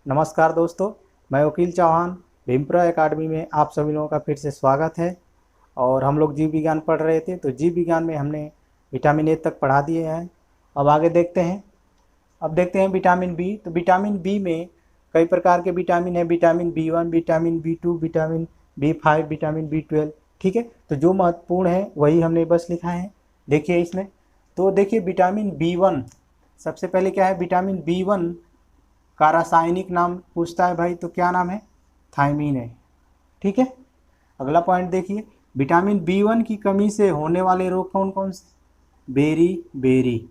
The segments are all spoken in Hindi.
नमस्कार दोस्तों, मैं वकील चौहान भीमपुरा एकेडमी में आप सभी लोगों का फिर से स्वागत है। और हम लोग जीव विज्ञान पढ़ रहे थे, तो जीव विज्ञान में हमने विटामिन ए तक पढ़ा दिए हैं। अब आगे देखते हैं। अब देखते हैं विटामिन बी। तो विटामिन बी में कई प्रकार के विटामिन है। Vitamin B 1, vitamin B 2, vitamin B 5, vitamin B 12। ठीक है, तो जो महत्वपूर्ण है वही हमने बस लिखा है। देखिए इसमें, तो देखिए विटामिन बी 1, सबसे पहले क्या है, विटामिन बी 1 का रासायनिक नाम पूछता है भाई, तो क्या नाम है, थायमीन है। ठीक है, अगला पॉइंट देखिए, विटामिन बी 1 की कमी से होने वाले रोग कौन कौन से, बेरी बेरी।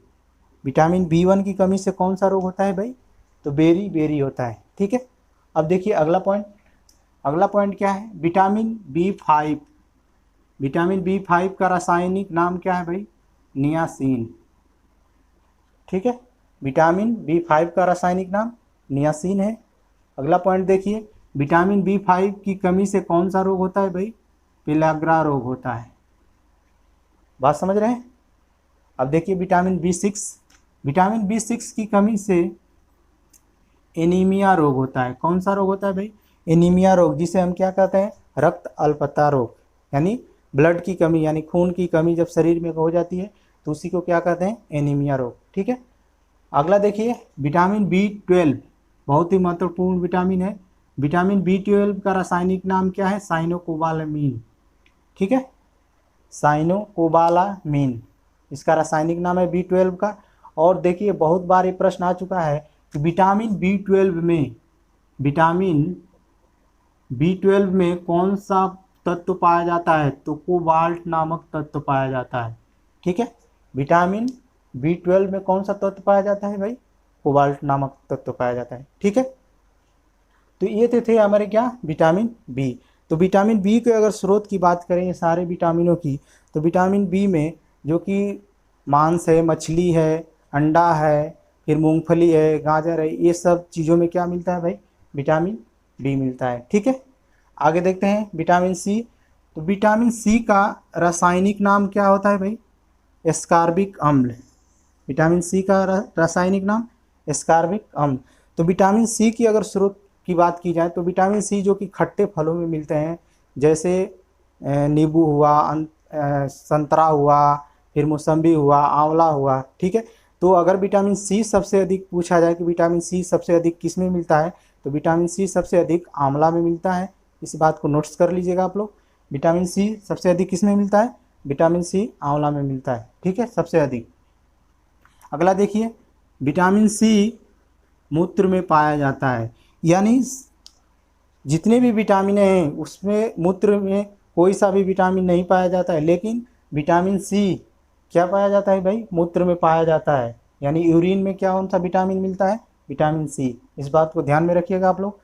विटामिन बी 1 की कमी से कौन सा रोग होता है भाई, तो बेरी बेरी होता है। ठीक है, अब देखिए अगला पॉइंट। अगला पॉइंट क्या है, विटामिन बी 5। विटामिन बी 5 का रासायनिक नाम क्या है भाई, नियासिन। ठीक है, विटामिन बी 5 का रासायनिक नाम नियासिन है। अगला पॉइंट देखिए, विटामिन बी 5 की कमी से कौन सा रोग होता है भाई, पिलाग्रा रोग होता है। बात समझ रहे हैं। अब देखिए विटामिन बी 6। विटामिन बी 6 की कमी से एनीमिया रोग होता है। कौन सा रोग होता है भाई, एनीमिया रोग, जिसे हम क्या कहते हैं, रक्त अल्पता रोग, यानी ब्लड की कमी, यानी खून की कमी जब शरीर में हो जाती है तो उसी को क्या कहते हैं, एनीमिया रोग। ठीक है, अगला देखिए विटामिन बी 12, बहुत ही महत्वपूर्ण विटामिन है। विटामिन बी 12 का रासायनिक नाम क्या है, साइनोकोबालामीन। ठीक है, साइनोकोबालामीन इसका रासायनिक नाम है बी 12 का। और देखिए बहुत बार ये प्रश्न आ चुका है कि विटामिन बी 12 में कौन सा तत्व पाया जाता है, तो कोबाल्ट नामक तत्व पाया जाता है। ठीक है, विटामिन बी 12 में कौन सा तत्व पाया जाता है भाई, कोबाल्ट नामक तत्व पाया जाता है। ठीक है, तो ये थे हमारे क्या, विटामिन बी। तो विटामिन बी के अगर स्रोत की बात करें सारे विटामिनों की, तो विटामिन बी में जो कि मांस है, मछली है, अंडा है, फिर मूंगफली है, गाजर है, ये सब चीज़ों में क्या मिलता है भाई, विटामिन बी मिलता है। ठीक है, आगे देखते हैं विटामिन सी। तो विटामिन सी का रासायनिक नाम क्या होता है भाई, एस्कॉर्बिक अम्ल। विटामिन सी का रासायनिक नाम एस्कॉर्बिक अम्ल। तो विटामिन सी की अगर स्रोत की बात की जाए, तो विटामिन सी जो कि खट्टे फलों में मिलते हैं, जैसे नींबू हुआ, संतरा हुआ, फिर मौसम्बी हुआ, आंवला हुआ। ठीक है, तो अगर विटामिन सी सबसे अधिक पूछा जाए कि विटामिन सी सबसे अधिक किस में मिलता है, तो विटामिन सी सबसे अधिक आंवला में मिलता है। इस बात को नोट्स कर लीजिएगा आप लोग। विटामिन सी सबसे अधिक किस में मिलता है, विटामिन सी आंवला में मिलता है। ठीक है, सबसे अधिक। अगला देखिए, विटामिन सी मूत्र में पाया जाता है, यानी जितने भी विटामिन हैं उसमें मूत्र में कोई सा भी विटामिन नहीं पाया जाता है, लेकिन विटामिन सी क्या पाया जाता है भाई, मूत्र में पाया जाता है। यानी यूरिन में क्या कौन सा विटामिन मिलता है, विटामिन सी। इस बात को ध्यान में रखिएगा आप लोग।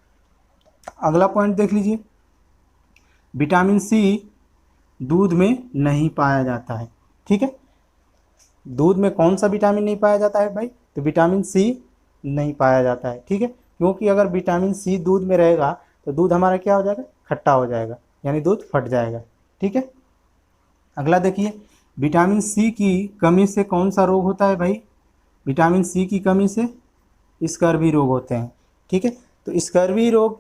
अगला पॉइंट देख लीजिए, विटामिन सी दूध में नहीं पाया जाता है। ठीक है, दूध में कौन सा विटामिन नहीं पाया जाता है भाई, तो विटामिन सी नहीं पाया जाता है। ठीक है, क्योंकि अगर विटामिन सी दूध में रहेगा तो दूध हमारा क्या हो जाएगा, खट्टा हो जाएगा, यानी दूध फट जाएगा। ठीक है, अगला देखिए, विटामिन सी की कमी से कौन सा रोग होता है भाई, विटामिन सी की कमी से स्कर्वी रोग होते हैं। ठीक है, तो स्कर्वी रोग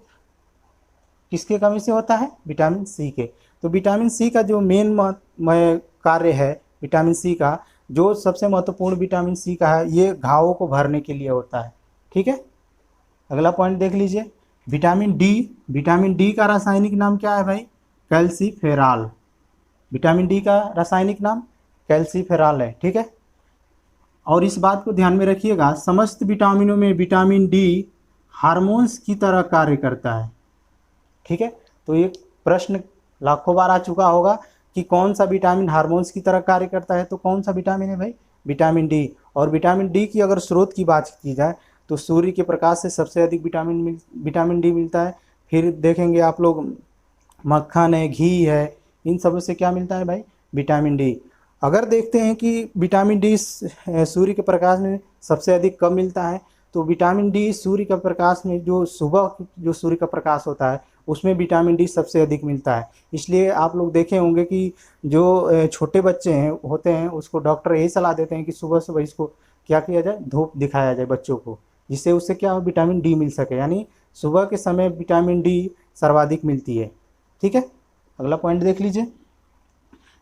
किसके कमी से होता है, विटामिन सी के। तो विटामिन सी का जो मेन कार्य है, विटामिन सी का जो सबसे महत्वपूर्ण विटामिन सी का है, ये घावों को भरने के लिए होता है। ठीक है, अगला पॉइंट देख लीजिए, विटामिन डी। विटामिन डी का रासायनिक नाम क्या है भाई, कैल्सीफेरॉल। विटामिन डी का रासायनिक नाम कैल्सीफेरॉल है। ठीक है, और इस बात को ध्यान में रखिएगा, समस्त विटामिनों में विटामिन डी हार्मोन्स की तरह कार्य करता है। ठीक है, तो ये प्रश्न लाखों बार आ चुका होगा कि कौन सा विटामिन हार्मोन्स की तरह कार्य करता है, तो कौन सा विटामिन है भाई, विटामिन डी। और विटामिन डी की अगर स्रोत की बात की जाए, तो सूर्य के प्रकाश से सबसे अधिक विटामिन डी मिलता है। फिर देखेंगे आप लोग, मक्खन है, घी है, इन सब से क्या मिलता है भाई, विटामिन डी। अगर देखते हैं कि विटामिन डी सूर्य के प्रकाश में सबसे अधिक कब मिलता है, तो विटामिन डी सूर्य का प्रकाश में जो सुबह जो सूर्य का प्रकाश होता है उसमें विटामिन डी सबसे अधिक मिलता है। इसलिए आप लोग देखे होंगे कि जो छोटे बच्चे हैं होते हैं, उसको डॉक्टर यही सलाह देते हैं कि सुबह सुबह इसको क्या किया जाए, धूप दिखाया जाए बच्चों को, जिससे उससे क्या हो, विटामिन डी मिल सके, यानी सुबह के समय विटामिन डी सर्वाधिक मिलती है। ठीक है, अगला पॉइंट देख लीजिए,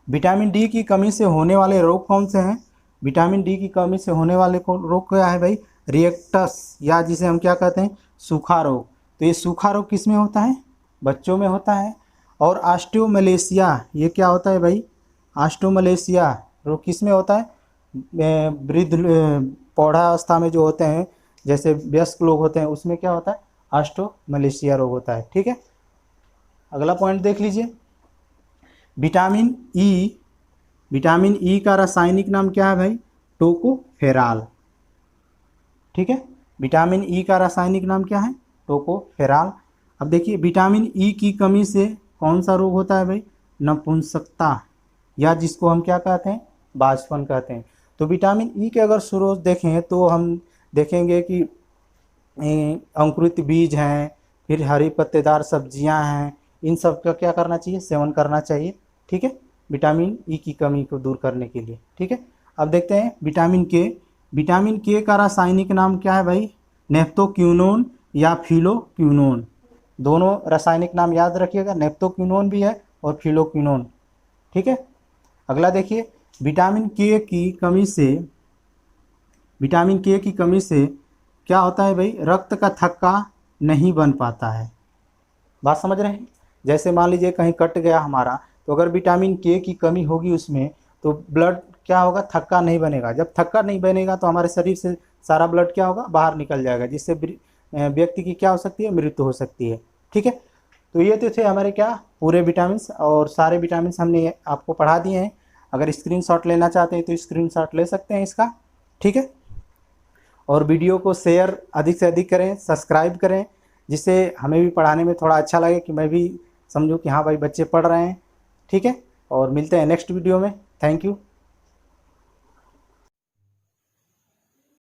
विटामिन डी की कमी से होने वाले रोग कौन से हैं? विटामिन डी की कमी से होने वाले रोग क्या है भाई? रिएक्टस, या जिसे हम क्या कहते हैं, सूखा रोग। तो ये सूखा रोग किस में होता है? बच्चों में होता है। और ऑस्टियोमलेशिया, ये क्या होता है भाई? ऑस्टियोमलेशिया रोग किस में होता है? वृद्ध पौधावस्था में जो होते हैं, जैसे वयस्क लोग होते हैं, उसमें क्या होता है? ऑस्टियोमलेशिया रोग होता है। ठीक है, अगला पॉइंट देख लीजिए, विटामिन ई। विटामिन ई का रासायनिक नाम क्या है भाई? टोकोफेराल। ठीक है, विटामिन ई का रासायनिक नाम क्या है? टोकोफेराल। अब देखिए, विटामिन ई की कमी से कौन सा रोग होता है भाई? नपुंसकता, या जिसको हम क्या कहते हैं? बांझपन कहते हैं। तो विटामिन ई के अगर स्रोत देखें तो हम देखेंगे कि अंकुरित बीज हैं, फिर हरी पत्तेदार सब्जियां हैं, इन सब का क्या करना चाहिए? सेवन करना चाहिए। ठीक है, विटामिन ई की कमी को दूर करने के लिए। ठीक है, अब देखते हैं विटामिन के। विटामिन के का रासायनिक नाम क्या है भाई? नेफ्टोक्विनोन या फिलोक्विनोन। दोनों रासायनिक नाम याद रखिएगा, नेफ्टोक्विनोन भी है और फिलोक्विनोन। ठीक है, अगला देखिए, विटामिन के की कमी से, विटामिन के की कमी से क्या होता है भाई? रक्त का थक्का नहीं बन पाता है। बात समझ रहे हैं? जैसे मान लीजिए कहीं कट गया हमारा, तो अगर विटामिन के की कमी होगी उसमें, तो ब्लड क्या होगा? थक्का नहीं बनेगा। जब थक्का नहीं बनेगा तो हमारे शरीर से सारा ब्लड क्या होगा? बाहर निकल जाएगा, जिससे व्यक्ति की क्या हो सकती है? मृत्यु हो सकती है। ठीक है, तो ये तो थे हमारे क्या पूरे विटामिन, और सारे विटामिन हमने आपको पढ़ा दिए हैं। अगर स्क्रीनशॉट लेना चाहते हैं तो स्क्रीनशॉट ले सकते हैं इसका। ठीक है, और वीडियो को शेयर अधिक से अधिक करें, सब्सक्राइब करें, जिससे हमें भी पढ़ाने में थोड़ा अच्छा लगे, कि मैं भी समझूं कि हाँ भाई बच्चे पढ़ रहे हैं। ठीक है, और मिलते हैं नेक्स्ट वीडियो में। Thank you.